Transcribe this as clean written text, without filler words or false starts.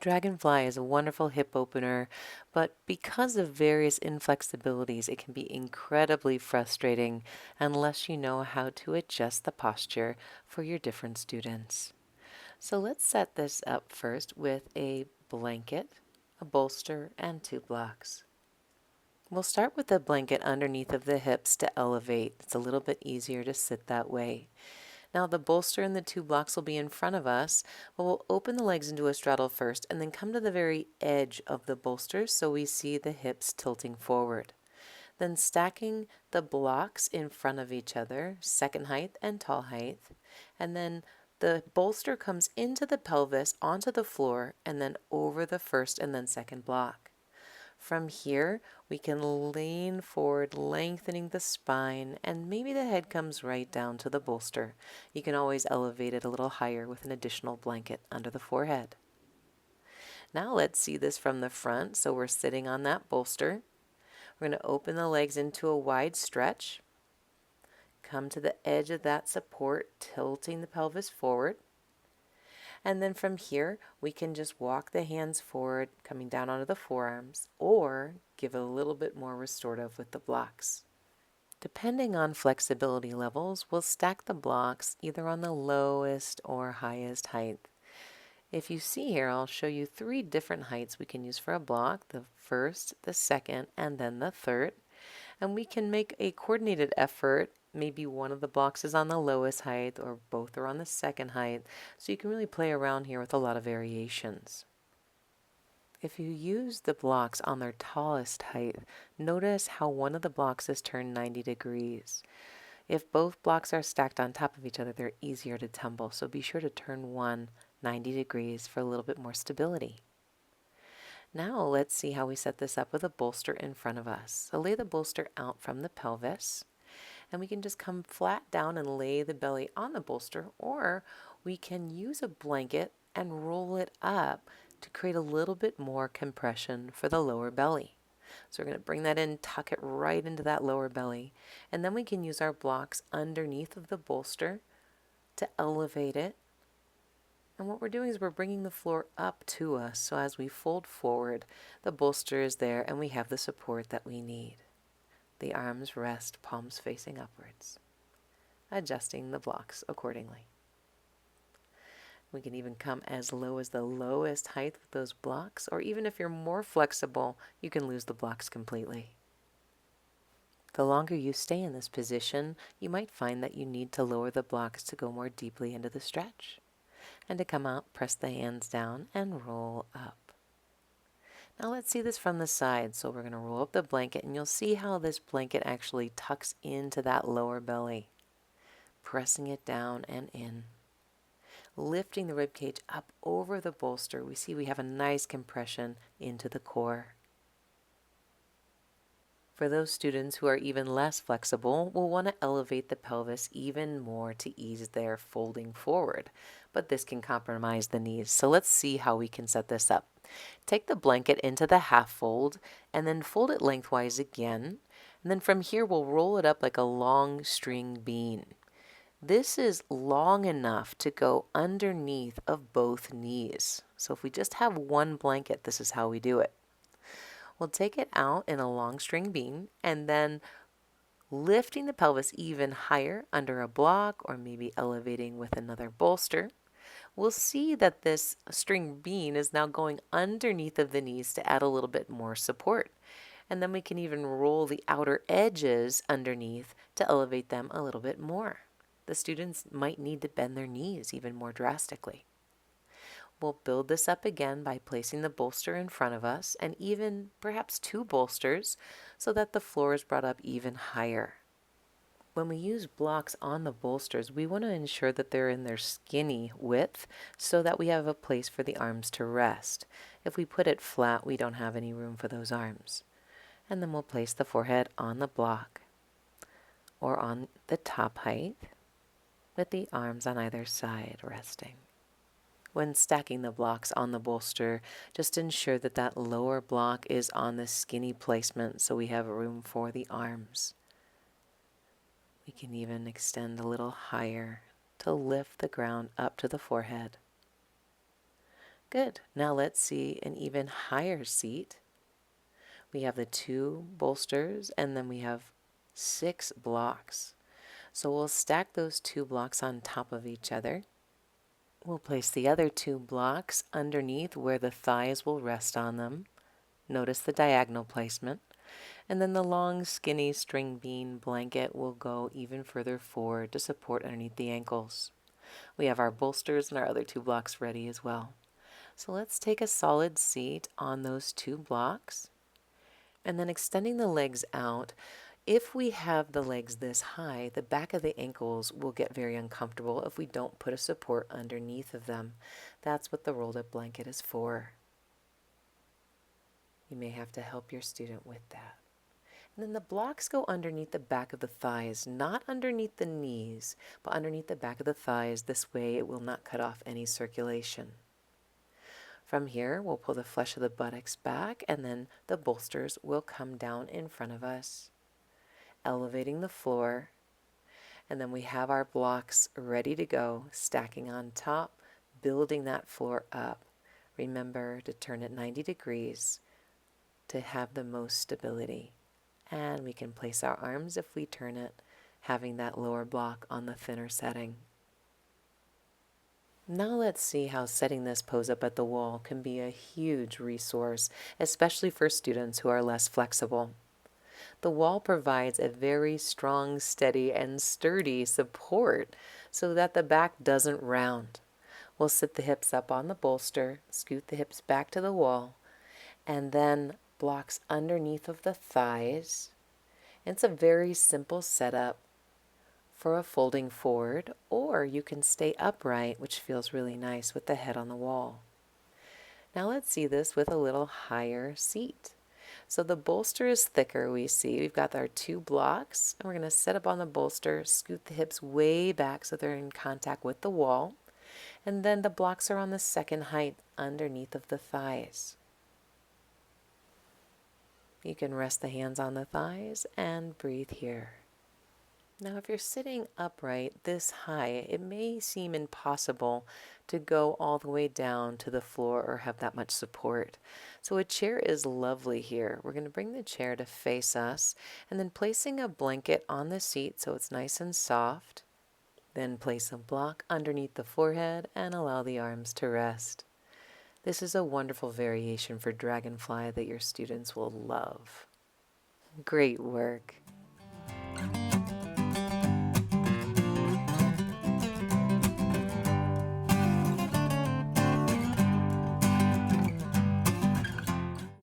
Dragonfly is a wonderful hip opener, but because of various inflexibilities, it can be incredibly frustrating unless you know how to adjust the posture for your different students. So let's set this up first with a blanket, a bolster, and two blocks. We'll start with the blanket underneath of the hips to elevate. It's a little bit easier to sit that way. Now the bolster and the two blocks will be in front of us, but we'll open the legs into a straddle first and then come to the very edge of the bolster so we see the hips tilting forward. Then stacking the blocks in front of each other, second height and tall height, and then the bolster comes into the pelvis, onto the floor, and then over the first and then second block. From here, we can lean forward, lengthening the spine, and maybe the head comes right down to the bolster. You can always elevate it a little higher with an additional blanket under the forehead. Now let's see this from the front. So we're sitting on that bolster. We're going to open the legs into a wide stretch. Come to the edge of that support, tilting the pelvis forward. And then from here, we can just walk the hands forward, coming down onto the forearms, or give a little bit more restorative with the blocks. Depending on flexibility levels, we'll stack the blocks either on the lowest or highest height. If you see here, I'll show you 3 different heights we can use for a block, the first, the second, and then the third. And we can make a coordinated effort. Maybe one of the blocks is on the lowest height or both are on the second height. So you can really play around here with a lot of variations. If you use the blocks on their tallest height, notice how one of the blocks is turned 90 degrees. If both blocks are stacked on top of each other, they're easier to tumble. So be sure to turn one 90 degrees for a little bit more stability. Now let's see how we set this up with a bolster in front of us. So lay the bolster out from the pelvis, and we can just come flat down and lay the belly on the bolster, or we can use a blanket and roll it up to create a little bit more compression for the lower belly. So we're going to bring that in, tuck it right into that lower belly, and then we can use our blocks underneath of the bolster to elevate it. And what we're doing is we're bringing the floor up to us, so as we fold forward, the bolster is there and we have the support that we need. The arms rest, palms facing upwards, adjusting the blocks accordingly. We can even come as low as the lowest height with those blocks, or even if you're more flexible, you can lose the blocks completely. The longer you stay in this position, you might find that you need to lower the blocks to go more deeply into the stretch. And to come out, press the hands down and roll up. Now let's see this from the side. So we're going to roll up the blanket, and you'll see how this blanket actually tucks into that lower belly, pressing it down and in. Lifting the rib cage up over the bolster, we see we have a nice compression into the core. For those students who are even less flexible, we'll want to elevate the pelvis even more to ease their folding forward, but this can compromise the knees. So let's see how we can set this up. Take the blanket into the half fold and then fold it lengthwise again. And then from here, we'll roll it up like a long string bean. This is long enough to go underneath of both knees. So if we just have one blanket, this is how we do it. We'll take it out in a long string bean and then lifting the pelvis even higher under a block or maybe elevating with another bolster. We'll see that this string bean is now going underneath of the knees to add a little bit more support. And then we can even roll the outer edges underneath to elevate them a little bit more. The students might need to bend their knees even more drastically. We'll build this up again by placing the bolster in front of us and even perhaps 2 bolsters so that the floor is brought up even higher. When we use blocks on the bolsters, we want to ensure that they're in their skinny width so that we have a place for the arms to rest. If we put it flat, we don't have any room for those arms. And then we'll place the forehead on the block or on the top height with the arms on either side resting. When stacking the blocks on the bolster, just ensure that that lower block is on the skinny placement so we have room for the arms. We can even extend a little higher to lift the ground up to the forehead. Good. Now let's see an even higher seat. We have the 2 bolsters and then we have 6 blocks. So we'll stack those 2 blocks on top of each other. We'll place the other 2 blocks underneath where the thighs will rest on them. Notice the diagonal placement. And then the long, skinny string bean blanket will go even further forward to support underneath the ankles. We have our bolsters and our other 2 blocks ready as well. So let's take a solid seat on those 2 blocks. And then extending the legs out. If we have the legs this high, the back of the ankles will get very uncomfortable if we don't put a support underneath of them. That's what the rolled up blanket is for. You may have to help your student with that. And then the blocks go underneath the back of the thighs, not underneath the knees, but underneath the back of the thighs. This way it will not cut off any circulation. From here, we'll pull the flesh of the buttocks back, and then the bolsters will come down in front of us, elevating the floor. And then we have our blocks ready to go, stacking on top, building that floor up. Remember to turn it 90 degrees to have the most stability. And we can place our arms if we turn it, having that lower block on the thinner setting. Now let's see how setting this pose up at the wall can be a huge resource, especially for students who are less flexible. The wall provides a very strong, steady, and sturdy support so that the back doesn't round. We'll sit the hips up on the bolster, scoot the hips back to the wall, and then blocks underneath of the thighs. It's a very simple setup for a folding forward, or you can stay upright, which feels really nice with the head on the wall. Now let's see this with a little higher seat. So the bolster is thicker, we see. We've got our 2 blocks, and we're going to sit up on the bolster, scoot the hips way back so they're in contact with the wall, and then the blocks are on the second height underneath of the thighs. You can rest the hands on the thighs and breathe here. Now, if you're sitting upright this high, it may seem impossible to go all the way down to the floor or have that much support. So a chair is lovely here. We're going to bring the chair to face us and then placing a blanket on the seat so it's nice and soft. Then place a block underneath the forehead and allow the arms to rest. This is a wonderful variation for Dragonfly that your students will love. Great work.